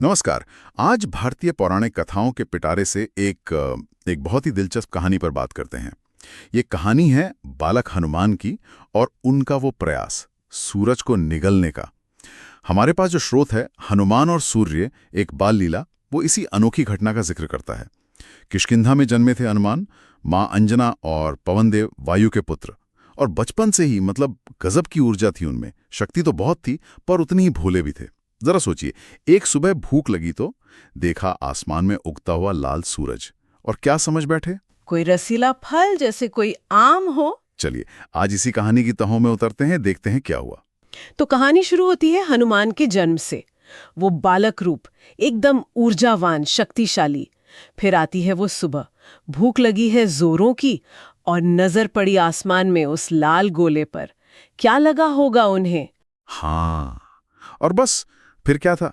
नमस्कार। आज भारतीय पौराणिक कथाओं के पिटारे से एक बहुत ही दिलचस्प कहानी पर बात करते हैं। ये कहानी है बालक हनुमान की और उनका वो प्रयास सूरज को निगलने का। हमारे पास जो स्रोत है हनुमान और सूर्य एक बाल लीला, वो इसी अनोखी घटना का जिक्र करता है। किष्किंधा में जन्मे थे हनुमान, माँ अंजना और पवनदेव वायु के पुत्र, और बचपन से ही गजब की ऊर्जा थी उनमें। शक्ति तो बहुत थी पर उतनी ही भोले भी थे। जरा सोचिए, एक सुबह भूख लगी तो देखा आसमान में उगता हुआ लाल सूरज, और क्या समझ बैठे, कोई रसीला फल, जैसे कोई आम हो। चलिए आज इसी कहानी की तहों में उतरते हैं, देखते हैं क्या हुआ। तो कहानी शुरू होती है हनुमान के जन्म से। वो बालक रूप, एकदम ऊर्जावान, शक्तिशाली। फिर आती है वो सुबह, भूख लगी है जोरों की, और नजर पड़ी आसमान में उस लाल गोले पर। क्या लगा होगा उन्हें? हाँ, और बस फिर क्या था,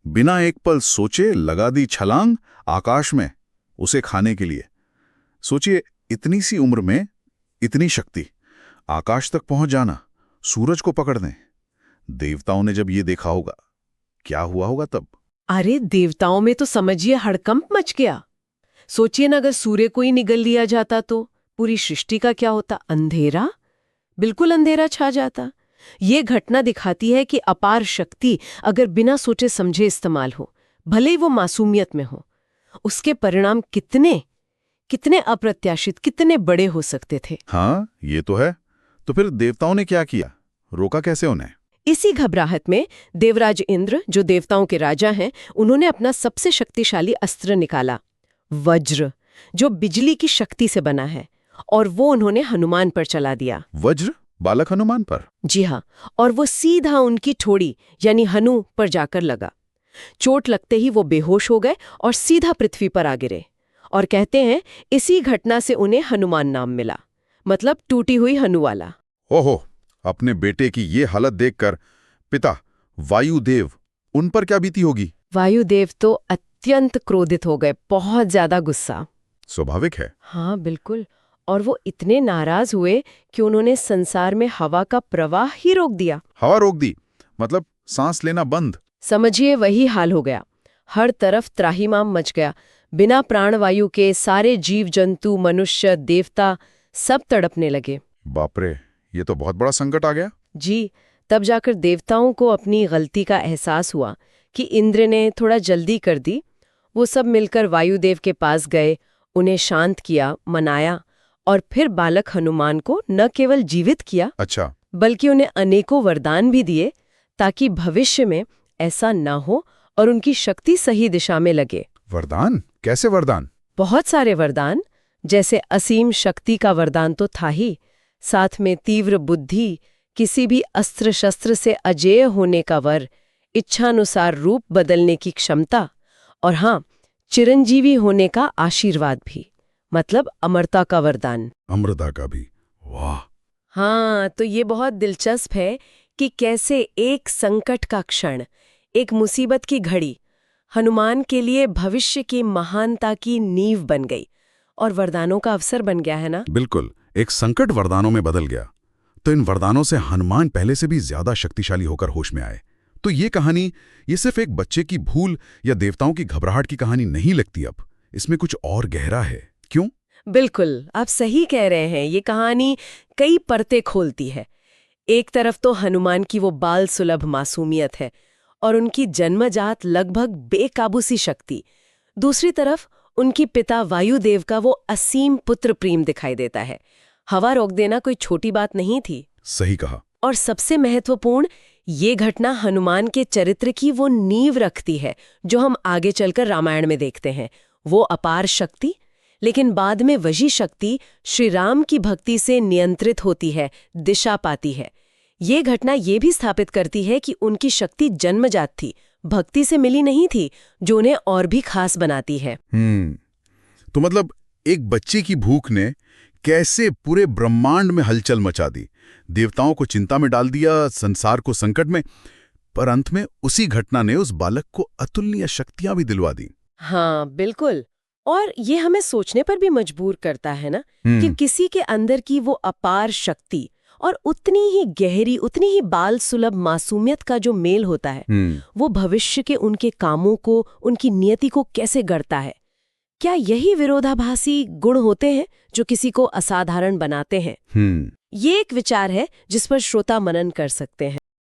बिना एक पल सोचे लगा दी छलांग आकाश में उसे खाने के लिए। सोचिए, इतनी सी उम्र में इतनी शक्ति, आकाश तक पहुंच जाना, सूरज को पकड़ने। देवताओं ने जब ये देखा होगा, क्या हुआ होगा तब? अरे देवताओं में तो समझिए हड़कंप मच गया। सोचिए ना, अगर सूर्य को ही निगल लिया जाता तो पूरी सृष्टि का क्या होता? अंधेरा, बिल्कुल अंधेरा छा जाता। ये घटना दिखाती है कि अपार शक्ति अगर बिना सोचे समझे इस्तेमाल हो, भले ही वो मासूमियत में हो, उसके परिणाम कितने कितने अप्रत्याशित, कितने बड़े हो सकते थे। हाँ, ये तो है। तो फिर देवताओं ने क्या किया, रोका कैसे उन्हें? इसी घबराहट में देवराज इंद्र, जो देवताओं के राजा हैं, उन्होंने अपना सबसे शक्तिशाली अस्त्र निकाला, वज्र, जो बिजली की शक्ति से बना है, और वो उन्होंने हनुमान पर चला दिया। वज्र बालक हनुमान पर? जी हाँ, और वो सीधा उनकी ठोड़ी यानी हनु पर जाकर लगा। चोट लगते ही वो बेहोश हो गए और सीधा पृथ्वी पर आ गिरे। और कहते हैं इसी घटना से उन्हें हनुमान नाम मिला, मतलब टूटी हुई हनु वाला। ओहो, अपने बेटे की ये हालत देखकर पिता वायुदेव, उन पर क्या बीती होगी? वायुदेव तो अत्यंत क्रोधित हो गए, बहुत ज्यादा गुस्सा। स्वाभाविक है। हाँ बिल्कुल। और वो इतने नाराज हुए कि उन्होंने संसार में हवा का प्रवाह ही रोक दिया। हवा रोक दी मतलब सांस लेना बंद? समझिए वही हाल हो गया। हर तरफ त्राहिमाम मच गया। बिना प्राणवायु के सारे जीव जंतु, मनुष्य, देवता सब तड़पने लगे। बाप रे, ये तो बहुत बड़ा संकट आ गया। जी, तब जाकर देवताओं को अपनी गलती का एहसास हुआ कि इंद्र ने थोड़ा जल्दी कर दी। वो सब मिलकर वायुदेव के पास गए, उन्हें शांत किया, मनाया, और फिर बालक हनुमान को न केवल जीवित किया, अच्छा, बल्कि उन्हें अनेकों वरदान भी दिए, ताकि भविष्य में ऐसा न हो और उनकी शक्ति सही दिशा में लगे। वरदान? कैसे वरदान? बहुत सारे वरदान, जैसे असीम शक्ति का वरदान तो था ही, साथ में तीव्र बुद्धि, किसी भी अस्त्र शस्त्र से अजेय होने का वर, इच्छानुसार रूप बदलने की क्षमता, और हाँ, चिरंजीवी होने का आशीर्वाद भी, मतलब अमरता का वरदान। अमृता का भी? वाह। हाँ, तो ये बहुत दिलचस्प है कि कैसे एक संकट का क्षण, एक मुसीबत की घड़ी हनुमान के लिए भविष्य की महानता की नींव बन गई और वरदानों का अवसर बन गया, है ना? बिल्कुल, एक संकट वरदानों में बदल गया। तो इन वरदानों से हनुमान पहले से भी ज्यादा शक्तिशाली होकर होश में आए। तो ये कहानी, ये सिर्फ एक बच्चे की भूल या देवताओं की घबराहट की कहानी नहीं लगती। अब इसमें कुछ और गहरा है, क्यों? बिल्कुल, आप सही कह रहे हैं। ये कहानी कई परतें खोलती है। एक तरफ तो हनुमान की वो बाल सुलभ मासूमियत है और उनकी जन्मजात लगभग बेकाबू सी शक्ति। दूसरी तरफ उनकी पिता वायुदेव का वो असीम पुत्र प्रेम दिखाई देता है। हवा रोक देना कोई छोटी बात नहीं थी। सही कहा। और सबसे महत्वपूर्ण, ये घटना हनुमान के चरित्र की वो नींव रखती है जो हम आगे चलकर रामायण में देखते हैं। वो अपार शक्ति, लेकिन बाद में वही शक्ति श्री राम की भक्ति से नियंत्रित होती है, दिशा पाती है। ये घटना ये भी स्थापित करती है कि उनकी शक्ति जन्मजात थी, भक्ति से मिली नहीं थी, जो उन्हें और भी खास बनाती है। तो मतलब एक बच्चे की भूख ने कैसे पूरे ब्रह्मांड में हलचल मचा दी, देवताओं को चिंता में डाल दिया, संसार को संकट में, पर अंत में उसी घटना ने उस बालक को अतुलनीय शक्तियां भी दिलवा दी। हाँ बिल्कुल। और ये हमें सोचने पर भी मजबूर करता है ना, कि किसी के अंदर की वो अपार शक्ति और उतनी ही गहरी, उतनी ही बाल सुलभ मासूमियत का जो मेल होता है वो भविष्य के उनके कामों को, उनकी नियति को कैसे गढ़ता है। क्या यही विरोधाभासी गुण होते हैं जो किसी को असाधारण बनाते हैं? ये एक विचार है जिस पर श्रोता मनन कर सकते हैं।